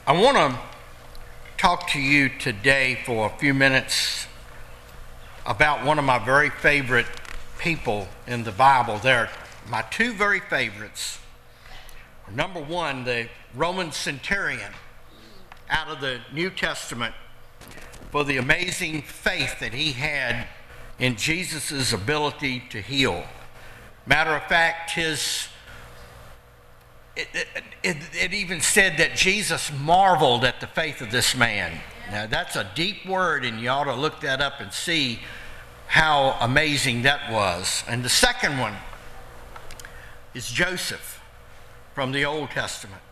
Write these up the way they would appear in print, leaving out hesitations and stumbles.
I want to talk to you today for a few minutes about one of my very favorite people in the Bible. They're my two very favorites. Number one, the Roman centurion out of the New Testament, for the amazing faith that he had in Jesus' ability to heal. Matter of fact, it even said that Jesus marveled at the faith of this man. Now, that's a deep word, and you ought to look that up and see how amazing that was. And the second one is Joseph from the Old Testament.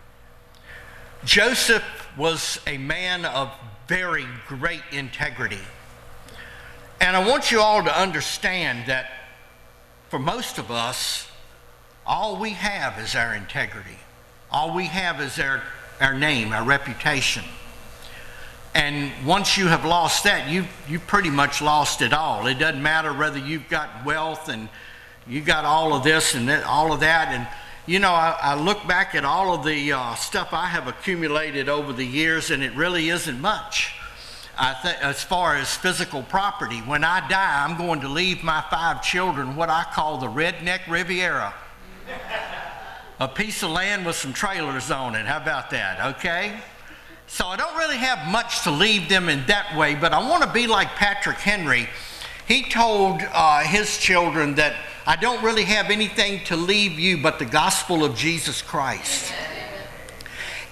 Joseph was a man of very great integrity. And I want you all to understand that for most of us, all we have is our integrity. All we have is our name, our reputation. And once you have lost that, you've pretty much lost it all. It doesn't matter whether you've got wealth and you got all of this and all of that. And you know, I look back at all of the stuff I have accumulated over the years, and it really isn't much. I think as far as physical property, when I die, I'm going to leave my 5 children what I call the Redneck Riviera. A piece of land with some trailers on it. How about that? Okay? So I don't really have much to leave them in that way, but I want to be like Patrick Henry. He told his children that I don't really have anything to leave you but the gospel of Jesus Christ.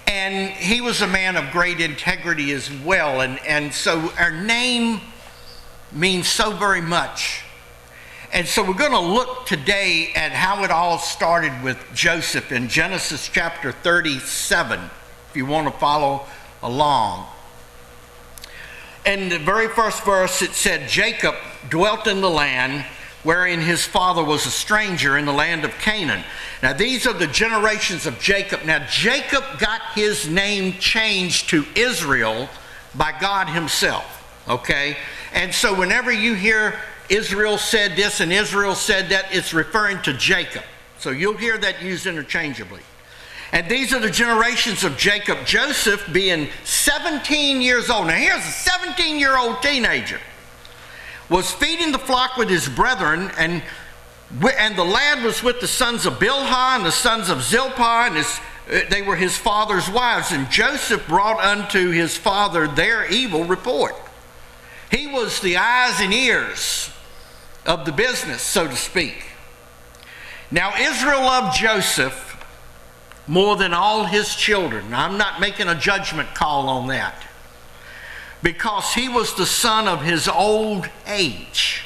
And he was a man of great integrity as well. And so our name means so very much. And so we're going to look today at how it all started with Joseph in Genesis chapter 37, if you want to follow along. In the very first verse, it said, Jacob dwelt in the land wherein his father was a stranger in the land of Canaan. Now, these are the generations of Jacob. Now, Jacob got his name changed to Israel by God himself, okay? And so whenever you hear Israel said this and Israel said that, it's referring to Jacob. So you'll hear that used interchangeably. And these are the generations of Jacob. Joseph being 17 years old. Now, here's a 17-year-old teenager. Was feeding the flock with his brethren, and the lad was with the sons of Bilhah and the sons of Zilpah, and they were his father's wives. And Joseph brought unto his father their evil report. He was the eyes and ears of the business, so to speak. Now, Israel loved Joseph more than all his children. Now, I'm not making a judgment call on that, because he was the son of his old age.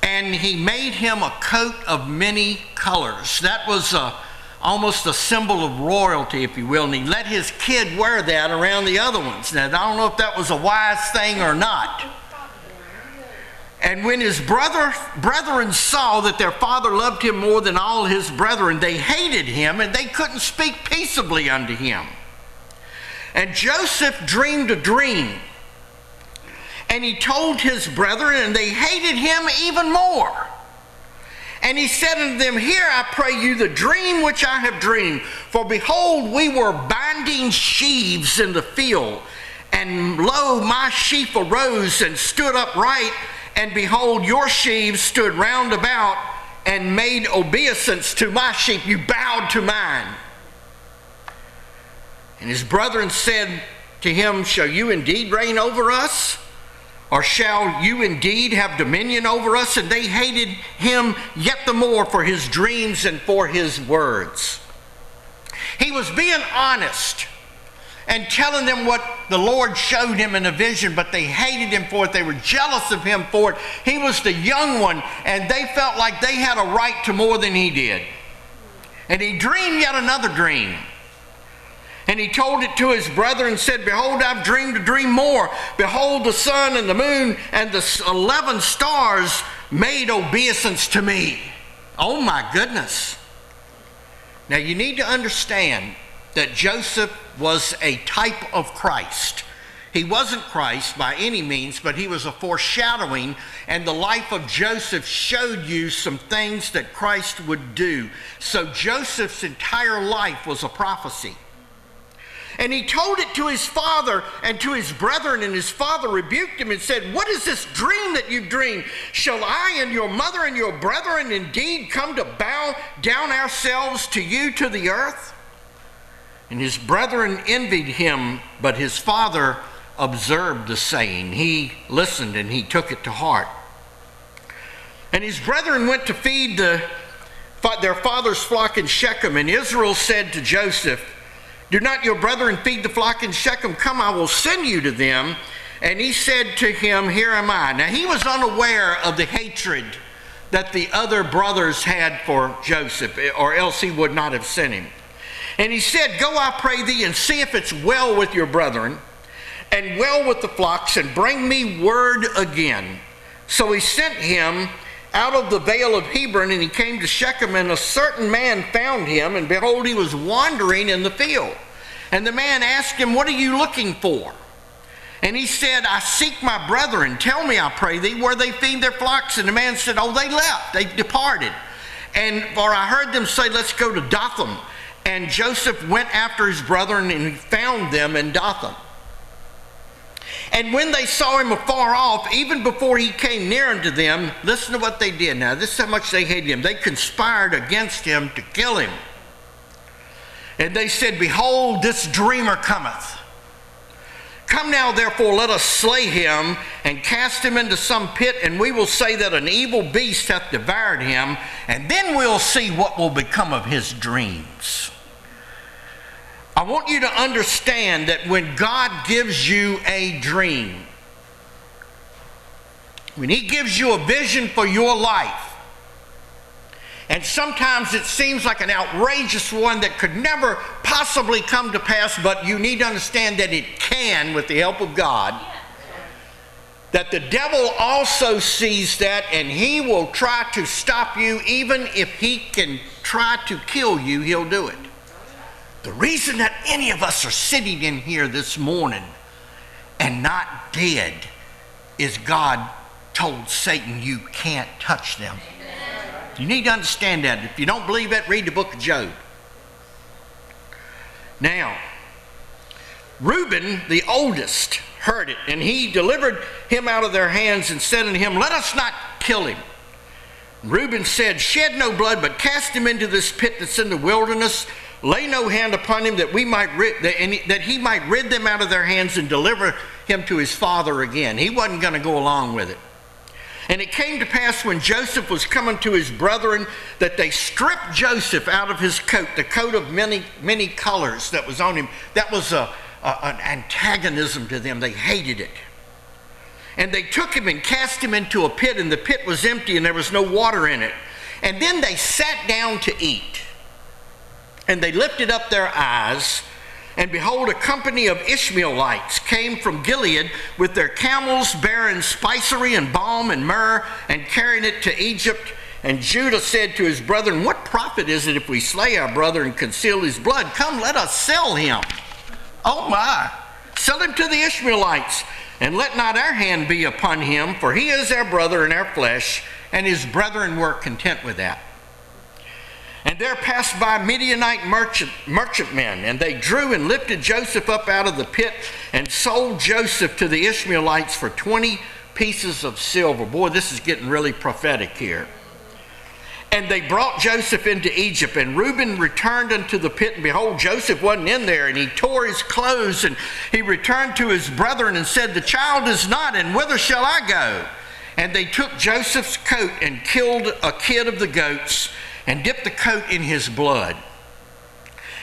And he made him a coat of many colors. That was almost a symbol of royalty, if you will. And he let his kid wear that around the other ones. Now, I don't know if that was a wise thing or not. And when his brethren saw that their father loved him more than all his brethren, they hated him, and they couldn't speak peaceably unto him. And Joseph dreamed a dream, and he told his brethren, and they hated him even more. And he said unto them, Hear, I pray you, the dream which I have dreamed. For behold, we were binding sheaves in the field, and lo, my sheaf arose and stood upright, and behold, your sheaves stood round about and made obeisance to my sheep. You bowed to mine. And his brethren said to him, Shall you indeed reign over us? Or shall you indeed have dominion over us? And they hated him yet the more for his dreams and for his words. He was being honest and telling them what the Lord showed him in a vision, but they hated him for it. They were jealous of him for it. He was the young one, and they felt like they had a right to more than he did. And he dreamed yet another dream. And he told it to his brethren and said, Behold, I've dreamed a dream more. Behold, the sun and the moon and the 11 stars made obeisance to me. Oh my goodness. Now you need to understand that Joseph was a type of Christ. He wasn't Christ by any means, but he was a foreshadowing, and the life of Joseph showed you some things that Christ would do. So Joseph's entire life was a prophecy. And he told it to his father and to his brethren, and his father rebuked him and said, "What is this dream that you dreamed? Shall I and your mother and your brethren indeed come to bow down ourselves to you to the earth?" And his brethren envied him, but his father observed the saying. He listened and he took it to heart. And his brethren went to feed their father's flock in Shechem, and Israel said to Joseph, "Do not your brethren feed the flock in Shechem? Come, I will send you to them." And he said to him, "Here am I." Now he was unaware of the hatred that the other brothers had for Joseph, or else he would not have sent him. And he said, "Go, I pray thee, and see if it's well with your brethren, and well with the flocks, and bring me word again." So he sent him out of the vale of Hebron, and he came to Shechem, and a certain man found him, and behold, he was wandering in the field. And the man asked him, "What are you looking for?" And he said, "I seek my brethren. Tell me, I pray thee, where they feed their flocks." And the man said, "Oh, they left, they departed. For I heard them say, let's go to Dothan." And Joseph went after his brethren, and he found them in Dothan. And when they saw him afar off, even before he came near unto them, listen to what they did now. This is how much they hated him. They conspired against him to kill him. And they said, "Behold, this dreamer cometh. Come now, therefore, let us slay him and cast him into some pit, and we will say that an evil beast hath devoured him, and then we'll see what will become of his dreams." I want you to understand that when God gives you a dream, when he gives you a vision for your life, and sometimes it seems like an outrageous one that could never possibly come to pass, but you need to understand that it can with the help of God, that the devil also sees that, and he will try to stop you. Even if he can try to kill you, he'll do it. The reason that any of us are sitting in here this morning and not dead is God told Satan, "You can't touch them." You need to understand that. If you don't believe that, read the book of Job. Now, Reuben, the oldest, heard it, and he delivered him out of their hands and said unto him, "Let us not kill him." Reuben said, "Shed no blood, but cast him into this pit that's in the wilderness. Lay no hand upon him, that he might rid them out of their hands and deliver him to his father again." He wasn't going to go along with it. And it came to pass when Joseph was coming to his brethren that they stripped Joseph out of his coat, the coat of many colors that was on him. That was an antagonism to them. They hated it. And they took him and cast him into a pit, and the pit was empty and there was no water in it. And then they sat down to eat. And they lifted up their eyes, and behold, a company of Ishmaelites came from Gilead with their camels bearing spicery and balm and myrrh, and carrying it to Egypt. And Judah said to his brethren, "What profit is it if we slay our brother and conceal his blood? Come, let us sell him." Oh my! Sell him to the Ishmaelites, and let not our hand be upon him, for he is our brother and our flesh. And his brethren were content with that. And there passed by Midianite merchantmen, and they drew and lifted Joseph up out of the pit and sold Joseph to the Ishmaelites for 20 pieces of silver. Boy, this is getting really prophetic here. And they brought Joseph into Egypt, and Reuben returned unto the pit, and behold, Joseph wasn't in there, and he tore his clothes, and he returned to his brethren and said, "The child is not, and whither shall I go?" And they took Joseph's coat and killed a kid of the goats, and dipped the coat in his blood.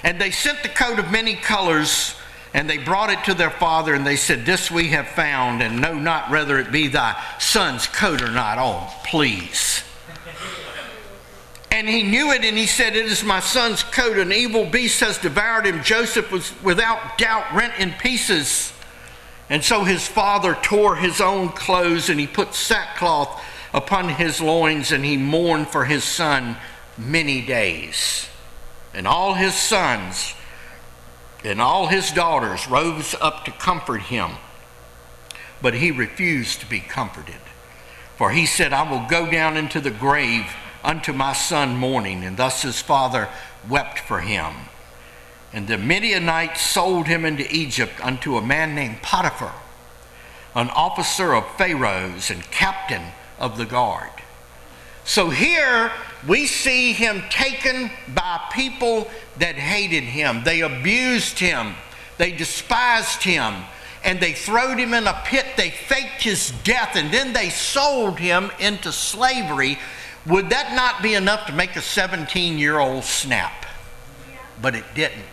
And they sent the coat of many colors, and they brought it to their father, and they said, "This we have found, and know not whether it be thy son's coat or not." Oh, please. And he knew it, and he said, "It is my son's coat. An evil beast has devoured him." Joseph was without doubt rent in pieces. And so his father tore his own clothes, and he put sackcloth upon his loins, and he mourned for his son many days. And all his sons and all his daughters rose up to comfort him, but he refused to be comforted. For he said, "I will go down into the grave unto my son mourning." And thus his father wept for him. And the Midianites sold him into Egypt unto a man named Potiphar, an officer of Pharaoh's and captain of the guard. So here we see him taken by people that hated him. They abused him. They despised him. And they throwed him in a pit. They faked his death. And then they sold him into slavery. Would that not be enough to make a 17-year-old snap? But it didn't.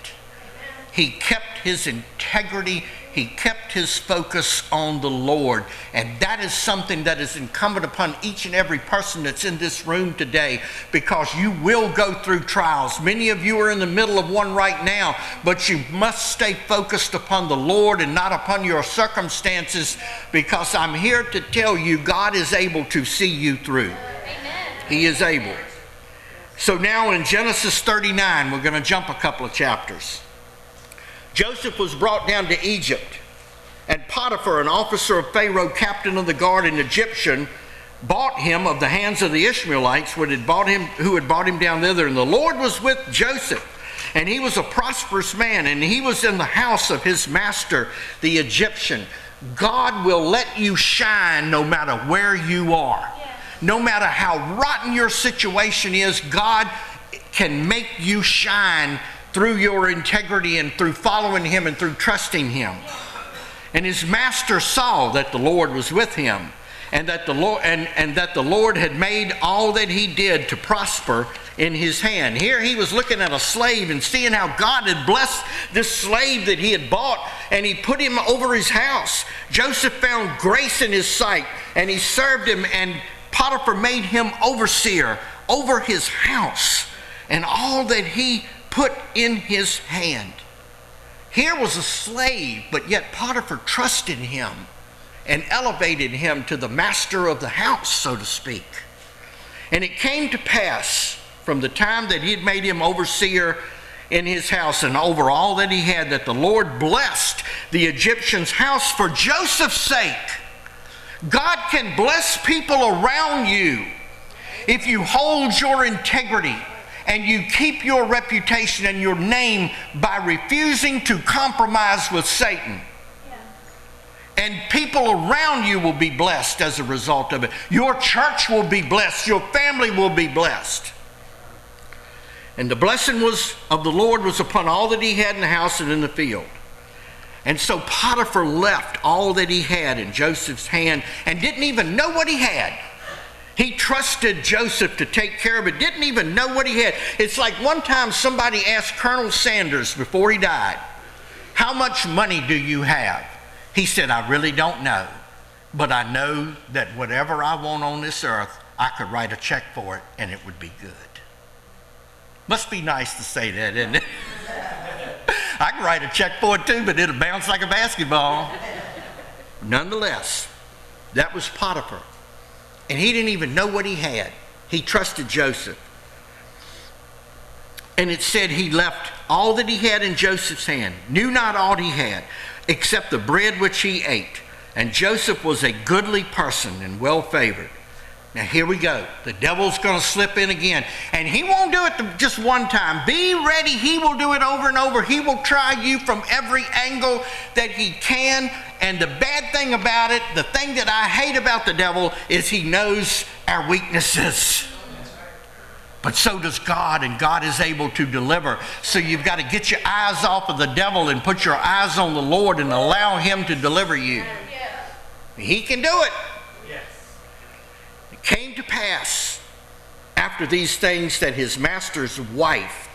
He kept his integrity. He kept his focus on the Lord. And that is something that is incumbent upon each and every person that's in this room today, because you will go through trials. Many of you are in the middle of one right now, but you must stay focused upon the Lord and not upon your circumstances, because I'm here to tell you God is able to see you through. Amen. He is able. So now in Genesis 39, we're going to jump a couple of chapters. Joseph was brought down to Egypt, and Potiphar, an officer of Pharaoh, captain of the guard, an Egyptian, bought him of the hands of the Ishmaelites who had bought him down thither. And the Lord was with Joseph, and he was a prosperous man, and he was in the house of his master, the Egyptian. God will let you shine no matter where you are. No matter how rotten your situation is, God can make you shine through your integrity and through following him and through trusting him. And his master saw that the Lord was with him, and that the Lord had made all that he did to prosper in his hand. Here he was looking at a slave and seeing how God had blessed this slave that he had bought, and he put him over his house. Joseph found grace in his sight, and he served him, and Potiphar made him overseer over his house and all that he put in his hand. Here was a slave, but yet Potiphar trusted him and elevated him to the master of the house, so to speak. And it came to pass from the time that he had made him overseer in his house and over all that he had, that the Lord blessed the Egyptian's house for Joseph's sake. God can bless people around you if you hold your integrity and you keep your reputation and your name by refusing to compromise with Satan. And people around you will be blessed as a result of it. Your church will be blessed. Your family will be blessed. And the blessing of the Lord was upon all that he had in the house and in the field. And so Potiphar left all that he had in Joseph's hand and didn't even know what he had. He trusted Joseph to take care of it, didn't even know what he had. It's like one time somebody asked Colonel Sanders before he died, "How much money do you have?" He said, "I really don't know, but I know that whatever I want on this earth, I could write a check for it and it would be good." Must be nice to say that, isn't it? I can write a check for it too, but it'll bounce like a basketball. Nonetheless, that was Potiphar. And he didn't even know what he had. He trusted Joseph. And it said he left all that he had in Joseph's hand, knew not all he had, except the bread which he ate. And Joseph was a goodly person and well favored. Now here we go. The devil's going to slip in again. And he won't do it just one time. Be ready. He will do it over and over. He will try you from every angle that he can. And the bad thing about it, the thing that I hate about the devil, is he knows our weaknesses. But so does God, and God is able to deliver. So you've got to get your eyes off of the devil and put your eyes on the Lord and allow him to deliver you. He can do it. It came to pass after these things that his master's wife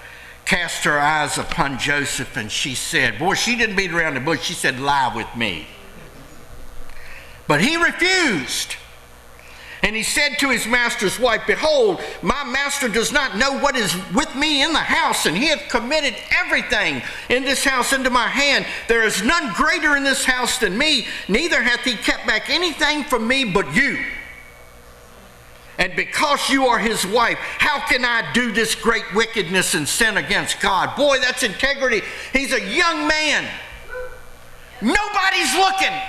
cast her eyes upon Joseph, and she said, boy, she didn't beat around the bush. She said, "Lie with me." But he refused. And he said to his master's wife, "Behold, my master does not know what is with me in the house, and he hath committed everything in this house into my hand. There is none greater in this house than me, neither hath he kept back anything from me but you. And because you are his wife, how can I do this great wickedness and sin against God?" Boy, that's integrity. He's a young man. Nobody's looking.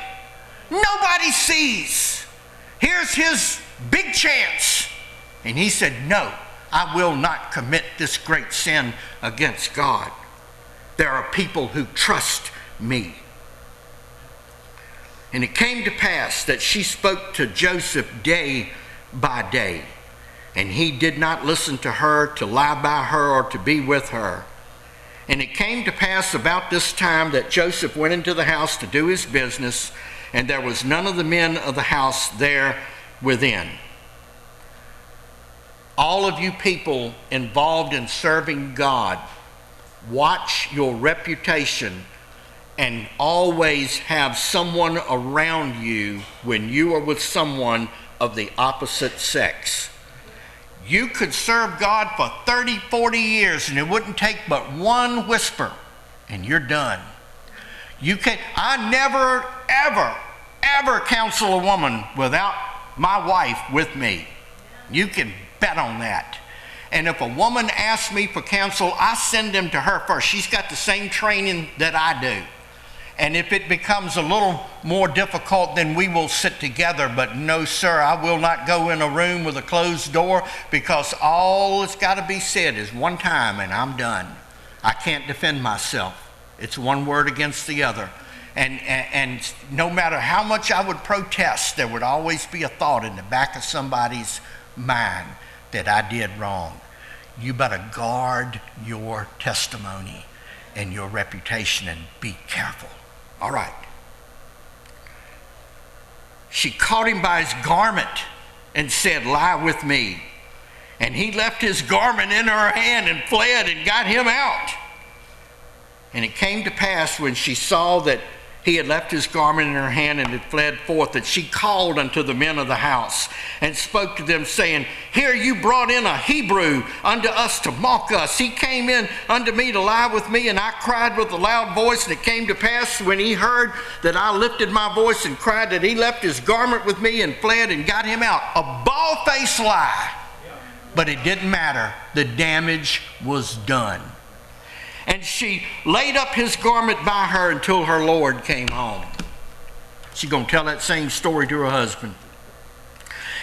Nobody sees. Here's his big chance. And he said, "No, I will not commit this great sin against God." There are people who trust me. And it came to pass that she spoke to Joseph day by day, and he did not listen to her, to lie by her, or to be with her. And it came to pass about this time that Joseph went into the house to do his business, and there was none of the men of the house there within. All of you people involved in serving God, watch your reputation and always have someone around you when you are with someone of the opposite sex. You could serve God for 30, 40 years and it wouldn't take but one whisper and you're done. I never, ever counsel a woman without my wife with me. You can bet on that. And if a woman asks me for counsel, I send them to her first. She's got the same training that I do. And if it becomes a little more difficult, then we will sit together. But no, sir, I will not go in a room with a closed door, because all that's got to be said is one time and I'm done. I can't defend myself. It's one word against the other. And no matter how much I would protest, there would always be a thought in the back of somebody's mind that I did wrong. You better guard your testimony and your reputation and be careful. All right. She caught him by his garment and said, "Lie with me." And he left his garment in her hand and fled and got him out. And it came to pass, when she saw that he had left his garment in her hand and had fled forth, that she called unto the men of the house and spoke to them, saying, "Here you brought in a Hebrew unto us to mock us. He came in unto me to lie with me, and I cried with a loud voice. And it came to pass, when he heard that I lifted my voice and cried, that he left his garment with me and fled and got him out." A bald-faced lie. But it didn't matter. The damage was done. And she laid up his garment by her until her Lord came home. She's going to tell that same story to her husband.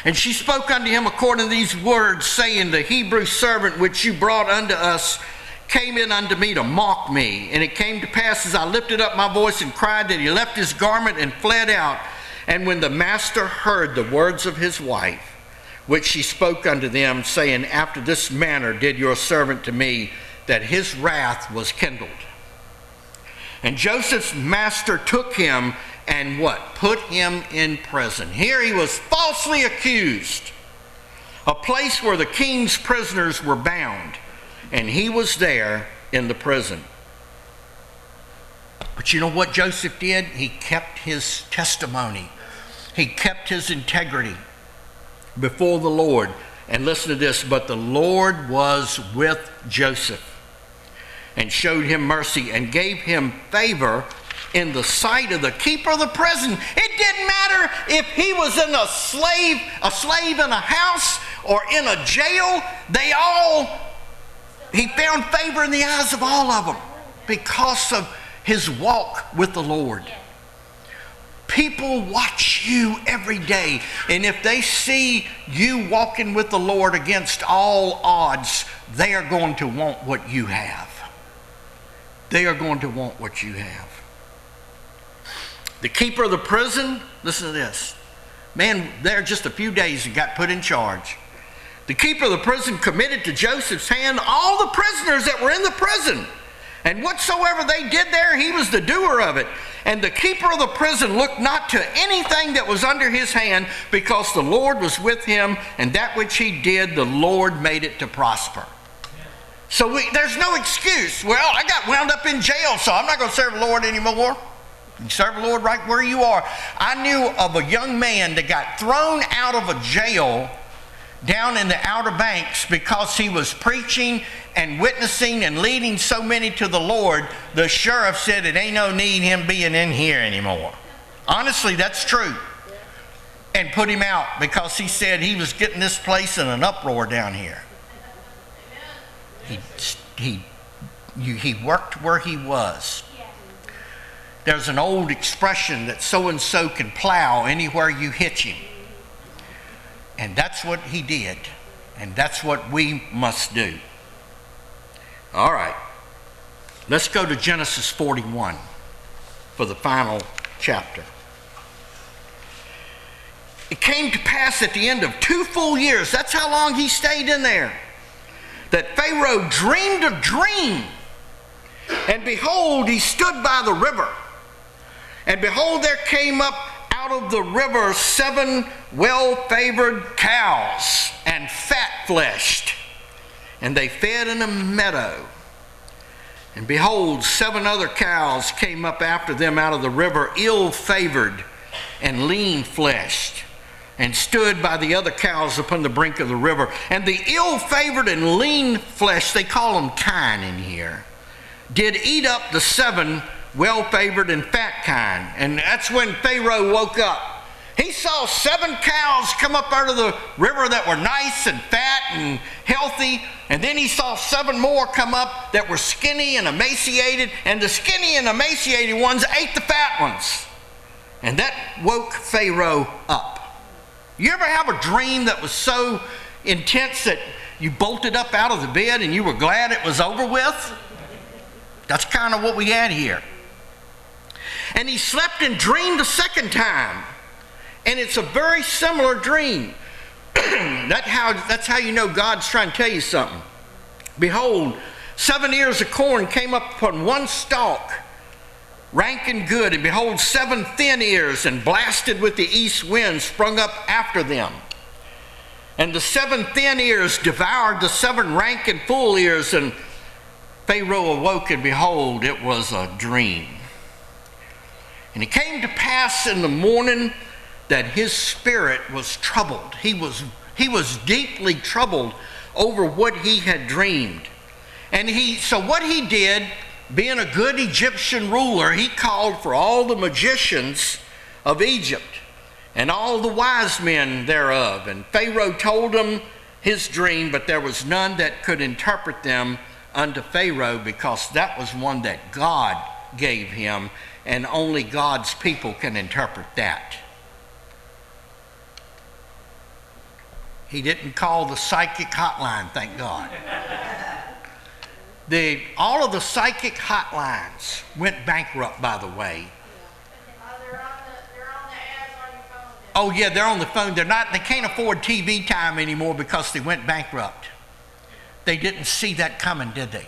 And she spoke unto him according to these words, saying, "The Hebrew servant which you brought unto us came in unto me to mock me. And it came to pass, as I lifted up my voice and cried, that he left his garment and fled out. And when the master heard the words of his wife, which she spoke unto them, saying, After this manner did your servant to me, that his wrath was kindled. And Joseph's master took him and what? Put him in prison. Here he was falsely accused. A place where the king's prisoners were bound. And he was there in the prison. But you know what Joseph did? He kept his testimony. He kept his integrity before the Lord. And listen to this, but the Lord was with Joseph and showed him mercy and gave him favor in the sight of the keeper of the prison. It didn't matter if he was in a slave in a house or in a jail. He found favor in the eyes of all of them because of his walk with the Lord. People watch you every day, and if they see you walking with the Lord against all odds, they are going to want what you have. They are going to want what you have. The keeper of the prison, listen to this. Man, there just a few days and got put in charge. The keeper of the prison committed to Joseph's hand all the prisoners that were in the prison. And whatsoever they did there, he was the doer of it. And the keeper of the prison looked not to anything that was under his hand, because the Lord was with him, and that which he did, the Lord made it to prosper. So there's no excuse. Well, I got wound up in jail, so I'm not going to serve the Lord anymore. You serve the Lord right where you are. I knew of a young man that got thrown out of a jail down in the Outer Banks because he was preaching and witnessing and leading so many to the Lord. The sheriff said it ain't no need him being in here anymore. Honestly, that's true. And put him out because he said he was getting this place in an uproar down here. He worked where he was. There's an old expression that so-and-so can plow anywhere you hitch him. And that's what he did. And that's what we must do. All right. Let's go to Genesis 41 for the final chapter. It came to pass at the end of 2 full years, that's how long he stayed in there, that Pharaoh dreamed a dream. And behold, he stood by the river. And behold, there came up out of the river 7 well-favored cows and fat-fleshed. And they fed in a meadow. And behold, 7 other cows came up after them out of the river, ill-favored and lean-fleshed, and stood by the other cows upon the brink of the river. And the ill-favored and lean-fleshed, they call them kine in here, did eat up the 7 well-favored and fat kine. And that's when Pharaoh woke up. He saw 7 cows come up out of the river that were nice and fat and healthy. And then he saw 7 more come up that were skinny and emaciated. And the skinny and emaciated ones ate the fat ones. And that woke Pharaoh up. You ever have a dream that was so intense that you bolted up out of the bed and you were glad it was over with? That's kind of what we had here. And he slept and dreamed a second time. And it's a very similar dream. That's how you know God's trying to tell you something. Behold, 7 ears of corn came up upon one stalk, rank and good. And behold, 7 thin ears, and blasted with the east wind, sprung up after them. And the 7 thin ears devoured the 7 rank and full ears. And Pharaoh awoke, and behold, it was a dream. And it came to pass in the morning that his spirit was troubled. He was deeply troubled over what he had dreamed. And so what he did, being a good Egyptian ruler, he called for all the magicians of Egypt and all the wise men thereof. And Pharaoh told them his dream, but there was none that could interpret them unto Pharaoh, because that was one that God gave him, and only God's people can interpret that. He didn't call the psychic hotline, thank God. All of the psychic hotlines went bankrupt, by the way. They're on the ads on your phone. Oh yeah, they're on the phone. They can't afford TV time anymore because they went bankrupt. They didn't see that coming, did they?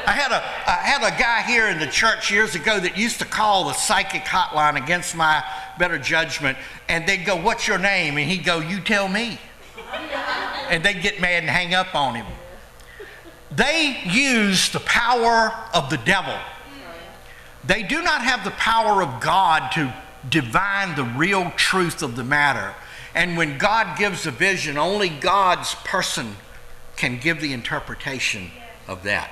I had a guy here in the church years ago that used to call the psychic hotline against my better judgment, and they'd go, "What's your name?" And he'd go, "You tell me." And they'd get mad and hang up on him. They use the power of the devil. They do not have the power of God to divine the real truth of the matter. And when God gives a vision, only God's person can give the interpretation of that.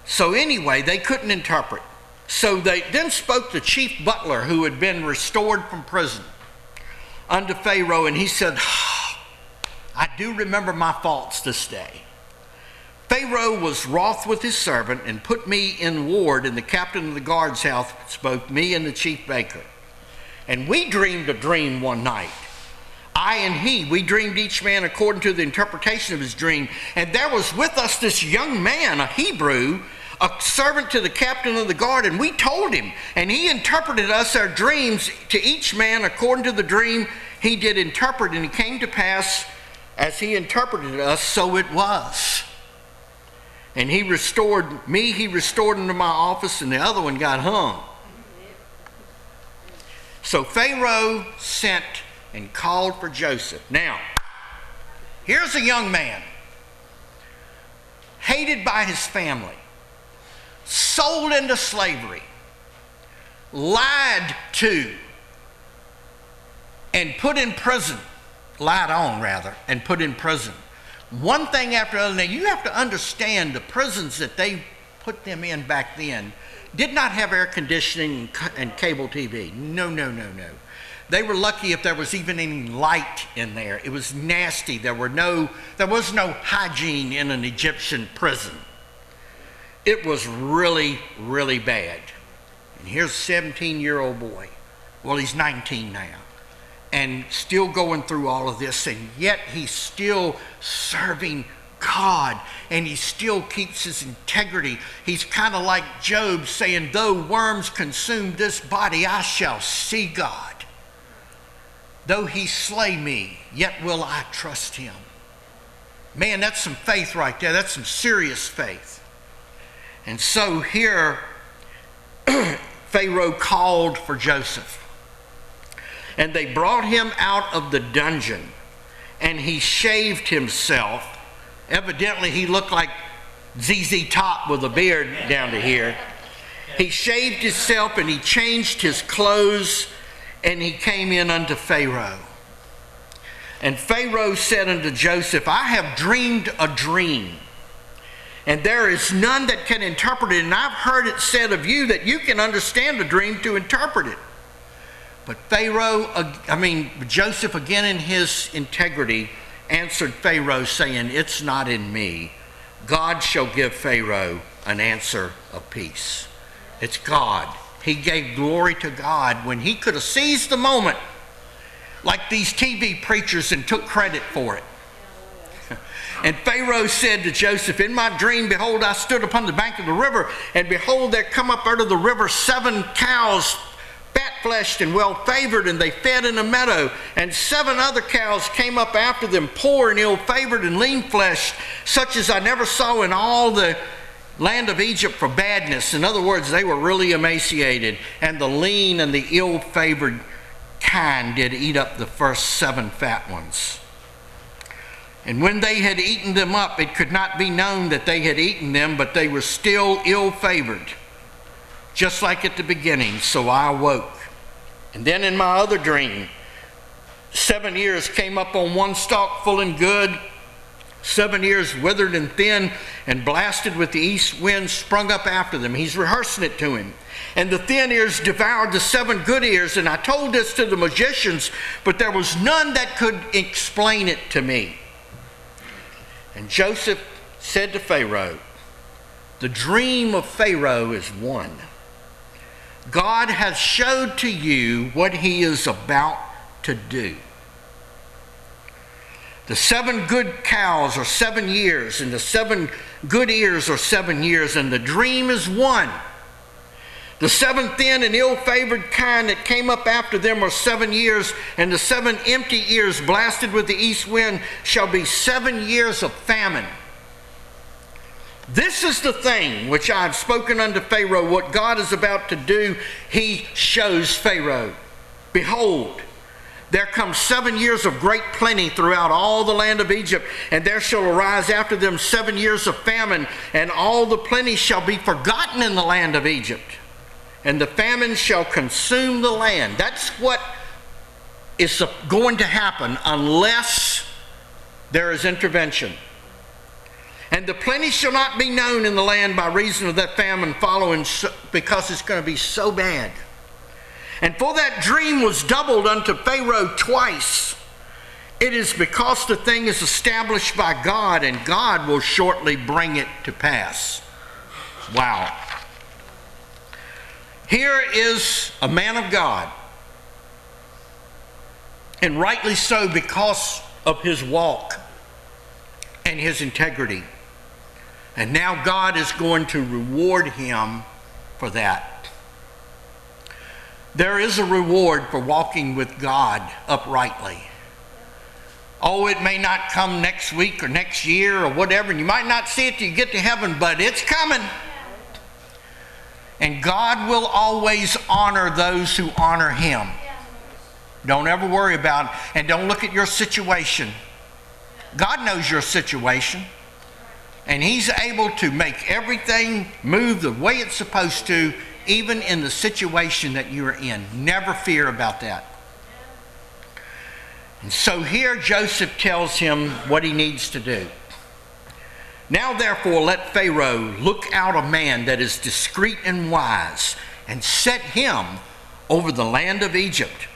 So anyway, they couldn't interpret. So they then spoke the chief butler, who had been restored from prison, unto Pharaoh, and he said, "I do remember my faults this day. Pharaoh was wroth with his servant and put me in ward in the captain of the guard's house, both me and the chief baker. And we dreamed a dream one night. I and he, we dreamed each man according to the interpretation of his dream. And there was with us this young man, a Hebrew, a servant to the captain of the guard, and we told him, and he interpreted us our dreams to each man according to the dream he did interpret. And it came to pass, as he interpreted us, so it was. And he restored into my office, and the other one got hung." So Pharaoh sent and called for Joseph. Now, here's a young man, hated by his family, sold into slavery, lied to, and put in prison, lied on rather, and put in prison. One thing after the other. Now you have to understand, the prisons that they put them in back then did not have air conditioning and cable TV. No. They were lucky if there was even any light in there. It was nasty. There was no hygiene in an Egyptian prison. It was really, really bad. And here's a 17-year-old boy. Well, he's 19 now. And still going through all of this, and yet he's still serving God, and he still keeps his integrity. He's kind of like Job saying, though worms consume this body, I shall see God. Though he slay me, yet will I trust him. Man, that's some faith right there. That's some serious faith. And so here, Pharaoh called for Joseph. And they brought him out of the dungeon, and he shaved himself. Evidently, he looked like ZZ Top with a beard down to here. He shaved himself, and he changed his clothes, and he came in unto Pharaoh. And Pharaoh said unto Joseph, I have dreamed a dream, and there is none that can interpret it. And I've heard it said of you that you can understand a dream to interpret it. But Joseph, again in his integrity, answered Pharaoh, saying, it's not in me. God shall give Pharaoh an answer of peace. It's God. He gave glory to God when he could have seized the moment like these TV preachers and took credit for it. And Pharaoh said to Joseph, in my dream, behold, I stood upon the bank of the river, and behold, there come up out of the river 7 cows, fat-fleshed and well-favored, and they fed in a meadow. And 7 other cows came up after them, poor and ill-favored and lean-fleshed, such as I never saw in all the land of Egypt for badness. In other words, they were really emaciated, and the lean and the ill-favored kind did eat up the first 7 fat ones. And when they had eaten them up, it could not be known that they had eaten them, but they were still ill-favored, just like at the beginning. So I awoke. And then in my other dream, 7 ears came up on one stalk full and good, 7 ears withered and thin and blasted with the east wind sprung up after them. He's rehearsing it to him. And the thin ears devoured the 7 good ears. And I told this to the magicians, but there was none that could explain it to me. And Joseph said to Pharaoh, the dream of Pharaoh is one. God has showed to you what he is about to do. The 7 good cows are 7 years, and the 7 good ears are 7 years, and the dream is one. The 7 thin and ill-favored kind that came up after them are 7 years, and the 7 empty ears blasted with the east wind shall be 7 years of famine. This is the thing which I have spoken unto Pharaoh, what God is about to do. He shows Pharaoh, behold, there come 7 years of great plenty throughout all the land of Egypt, and there shall arise after them 7 years of famine, and all the plenty shall be forgotten in the land of Egypt, and the famine shall consume the land. That's what is going to happen unless there is intervention. And the plenty shall not be known in the land by reason of that famine following, because it's going to be so bad. And for that dream was doubled unto Pharaoh twice. It is because the thing is established by God, and God will shortly bring it to pass. Wow. Here is a man of God, and rightly so because of his walk and his integrity. And now God is going to reward him for that. There is a reward for walking with God uprightly. Oh, it may not come next week or next year or whatever, and you might not see it till you get to heaven, but it's coming. And God will always honor those who honor him. Don't ever worry about it, and don't look at your situation. God knows your situation, and he's able to make everything move the way it's supposed to, even in the situation that you're in. Never fear about that. And so here Joseph tells him what he needs to do. Now therefore let Pharaoh look out a man that is discreet and wise, and set him over the land of Egypt.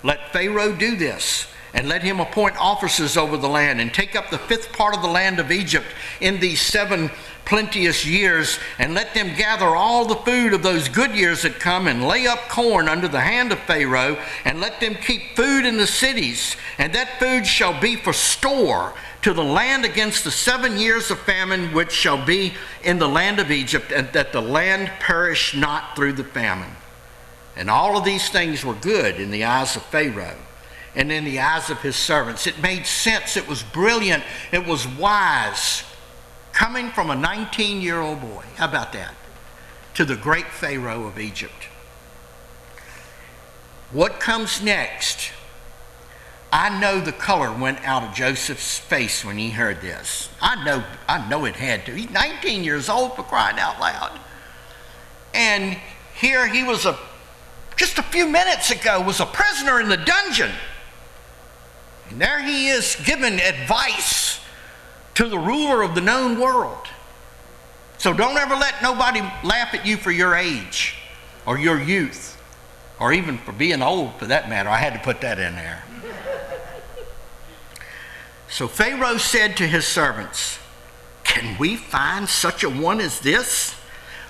Let Pharaoh do this, and let him appoint officers over the land, and take up the 5th part of the land of Egypt in these 7 plenteous years, and let them gather all the food of those good years that come, and lay up corn under the hand of Pharaoh, and let them keep food in the cities, and that food shall be for store to the land against the 7 years of famine which shall be in the land of Egypt, and that the land perish not through the famine. And all of these things were good in the eyes of Pharaoh and in the eyes of his servants. It made sense. It was brilliant. It was wise. Coming from a 19-year-old boy, how about that, to the great Pharaoh of Egypt. What comes next? I know the color went out of Joseph's face when he heard this. I know it had to. He's 19 years old, for crying out loud. And here he was just a few minutes ago was a prisoner in the dungeon. And there he is giving advice to the ruler of the known world. So don't ever let nobody laugh at you for your age or your youth, or even for being old for that matter. I had to put that in there. So Pharaoh said to his servants, "Can we find such a one as this?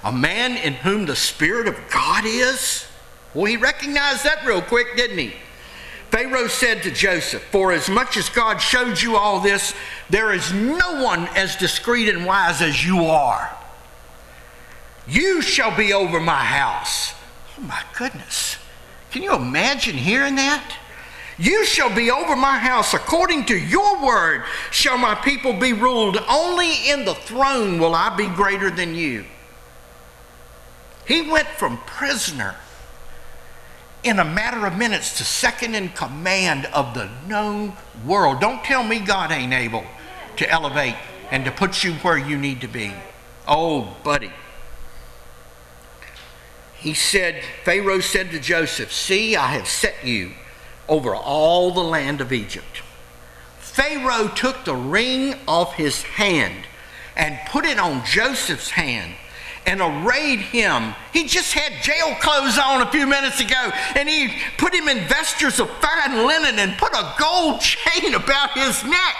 A man in whom the Spirit of God is?" Well, he recognized that real quick, didn't he? Pharaoh said to Joseph, "For as much as God showed you all this, there is no one as discreet and wise as you are. You shall be over my house." Oh my goodness. Can you imagine hearing that? "You shall be over my house. According to your word shall my people be ruled. Only in the throne will I be greater than you." He went from prisoner in a matter of minutes to second in command of the known world. Don't tell me God ain't able to elevate and to put you where you need to be. Oh, buddy. Pharaoh said to Joseph, "See, I have set you over all the land of Egypt." Pharaoh took the ring off his hand and put it on Joseph's hand and arrayed him. He just had jail clothes on a few minutes ago, and he put him in vestures of fine linen and put a gold chain about his neck.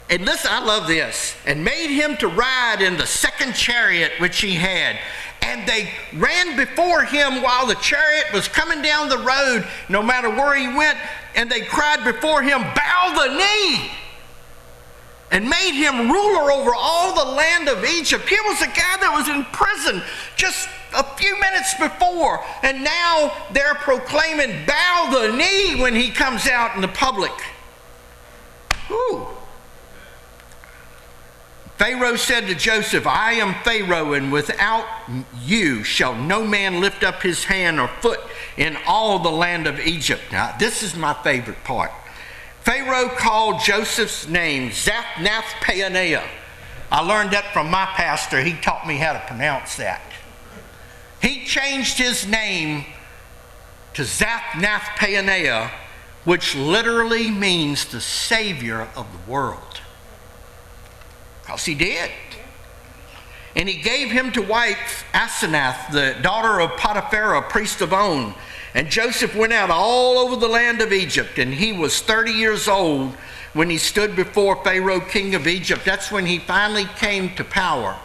And listen, I love this. "And made him to ride in the second chariot which he had. And they ran before him while the chariot was coming down the road, no matter where he went, and they cried before him, 'Bow the knee!' and made him ruler over all the land of Egypt." Here was a guy that was in prison just a few minutes before, and now they're proclaiming, "Bow the knee," when he comes out in the public. Ooh. Pharaoh said to Joseph, "I am Pharaoh, and without you shall no man lift up his hand or foot in all the land of Egypt." Now, this is my favorite part. Pharaoh called Joseph's name Zaphnath-Paaneah. I learned that from my pastor. He taught me how to pronounce that. He changed his name to Zaphnath-Paaneah, which literally means the Savior of the world. Because he did. And he gave him to wife Asenath, the daughter of Potiphar, priest of On. And Joseph went out all over the land of Egypt, and he was 30 years old when he stood before Pharaoh, king of Egypt. That's when he finally came to power.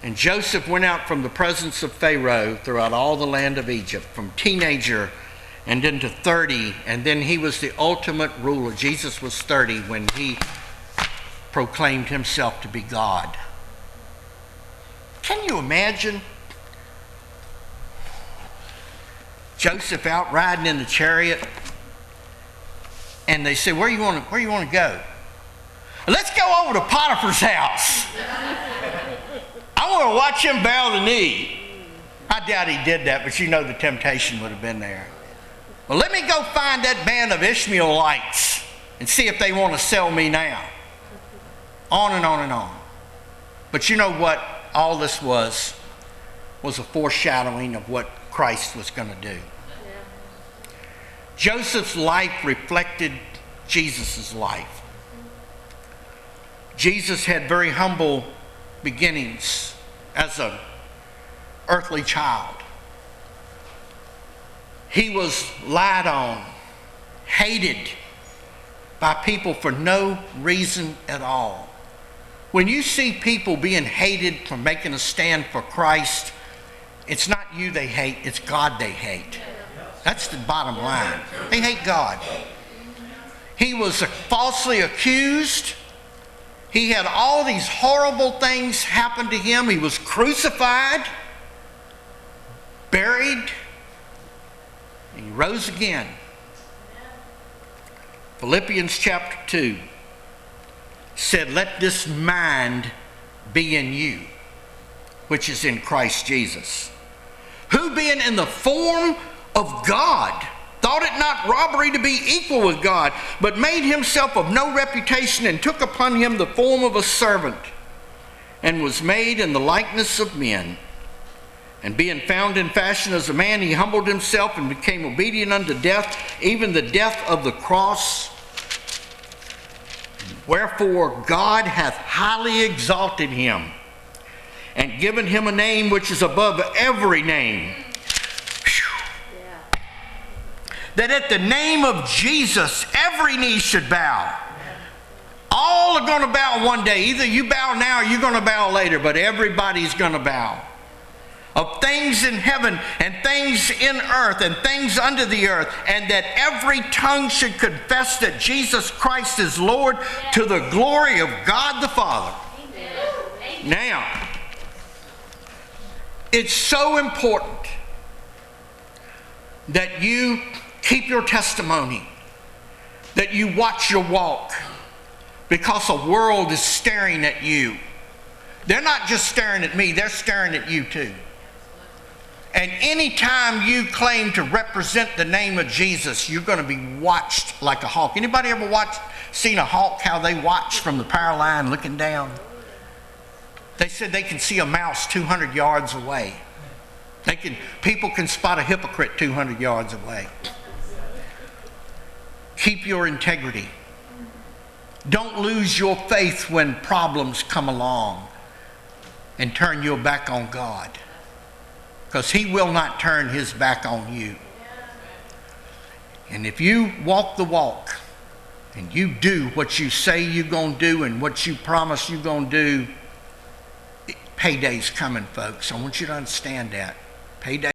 And Joseph went out from the presence of Pharaoh throughout all the land of Egypt, from teenager and then to 30, and then he was the ultimate ruler. Jesus was 30 when he proclaimed himself to be God. Can you imagine Joseph out riding in the chariot, and they say, where you want to go?" "Let's go over to Potiphar's house. I want to watch him bow the knee." I doubt he did that, but you know the temptation would have been there. "Well, let me go find that band of Ishmaelites and see if they want to sell me now." On and on and on. But you know what all this was a foreshadowing of what Christ was going to do. Joseph's life reflected Jesus' life. Jesus had very humble beginnings as an earthly child. He was lied on, hated by people for no reason at all. When you see people being hated for making a stand for Christ, it's not you they hate, it's God they hate. That's the bottom line. They hate God. He was falsely accused. He had all these horrible things happen to him. He was crucified, buried, and he rose again. Philippians chapter 2 said, let this mind be in you, which is in Christ Jesus, who being in the form of God, thought it not robbery to be equal with God, but made himself of no reputation, and took upon him the form of a servant, and was made in the likeness of men. And being found in fashion as a man, he humbled himself and became obedient unto death, even the death of the cross. Wherefore God hath highly exalted him, and given him a name which is above every name. That at the name of Jesus, every knee should bow. All are going to bow one day. Either you bow now or you're going to bow later, but everybody's going to bow. Of things in heaven and things in earth and things under the earth, and that every tongue should confess that Jesus Christ is Lord, to the glory of God the Father. Amen. Now, it's so important that you keep your testimony, that you watch your walk, because the world is staring at you. They're not just staring at me, they're staring at you too. And anytime you claim to represent the name of Jesus, you're going to be watched like a hawk. Anybody ever seen a hawk, how they watch from the power line looking down? They said they can see a mouse 200 yards away. People can spot a hypocrite 200 yards away. Keep your integrity. Don't lose your faith when problems come along and turn your back on God, because he will not turn his back on you. And if you walk the walk and you do what you say you're going to do and what you promise you're going to do, payday's coming, folks. I want you to understand that. Payday